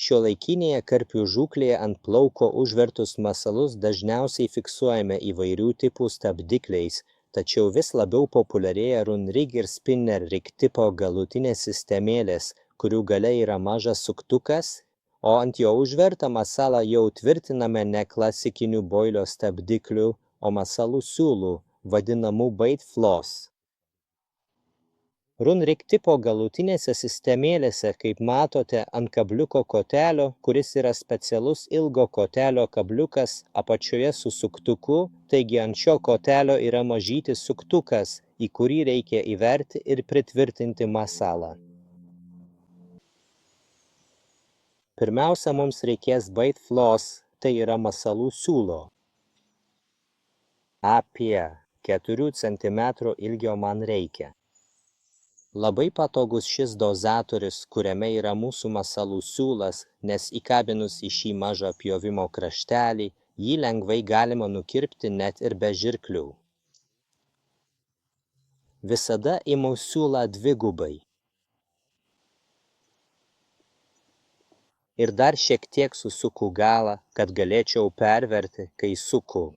Šiuolaikinėje karpių žūklėje ant plauko užvertus masalus dažniausiai fiksuojame įvairių tipų stabdikliais, tačiau vis labiau populiarėja run-rig ir spinner-rig tipo galutinės sistemėlės, kurių gale yra mažas suktukas, o ant jo užvertą masalą jau tvirtiname ne klasikinių boilio stabdiklių, o masalų siūlų, vadinamų bait floss. Run-rig tipo galutinėse sistemėlėse, kaip matote, ant kabliuko kotelio, kuris yra specialus ilgo kotelio kabliukas apačioje su suktuku, taigi ant šio kotelio yra mažytis suktukas, į kurį reikia įverti ir pritvirtinti masalą. Pirmiausia, mums reikės bait floss, tai yra masalų siūlo. Apie 4 cm ilgio man reikia. Labai patogus šis dozatorius, kuriame yra mūsų masalų siūlas, nes įkabinus į šį mažą pjovimo kraštelį, jį lengvai galima nukirpti net ir be žirklių. Visada imu siūlą dvigubai. Ir dar šiek tiek susuku galą, kad galėčiau perverti, kai suku.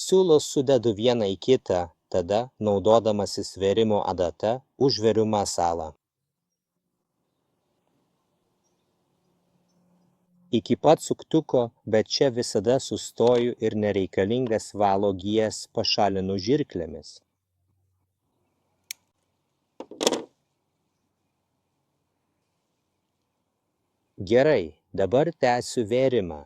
Siūlus sudedu vieną į kitą, tada, naudodamasis vėrimo adata, užveriu masalą. Iki pat suktuko, bet čia visada sustoju ir nereikalingas valo gijas pašalinu žirklėmis. Gerai, dabar tęsiu vėrimą.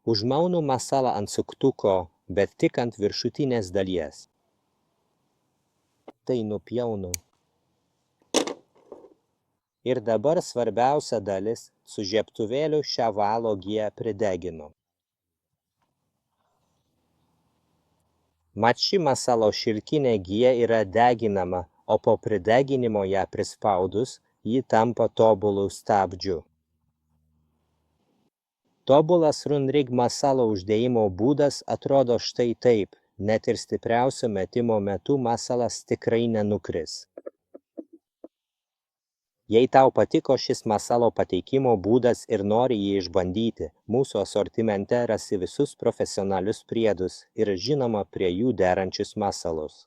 Užmaunu masalą ant suktuko, bet tik ant viršutinės dalies. Tai nupjaunu. Ir dabar svarbiausia dalis, su žiebtuvėliu šią valo giją prideginu. Mat ši masalo šilkinė gija yra deginama, o po prideginimo ją prispaudus, ji tampa tobulų stabdžių. Tobulas run-rig masalo uždėjimo būdas atrodo štai taip, net ir stipriausio metimo metu masalas tikrai nenukris. Jei tau patiko šis masalo pateikimo būdas ir nori jį išbandyti, mūsų asortimente rasi visus profesionalius priedus ir žinoma prie jų derančius masalus.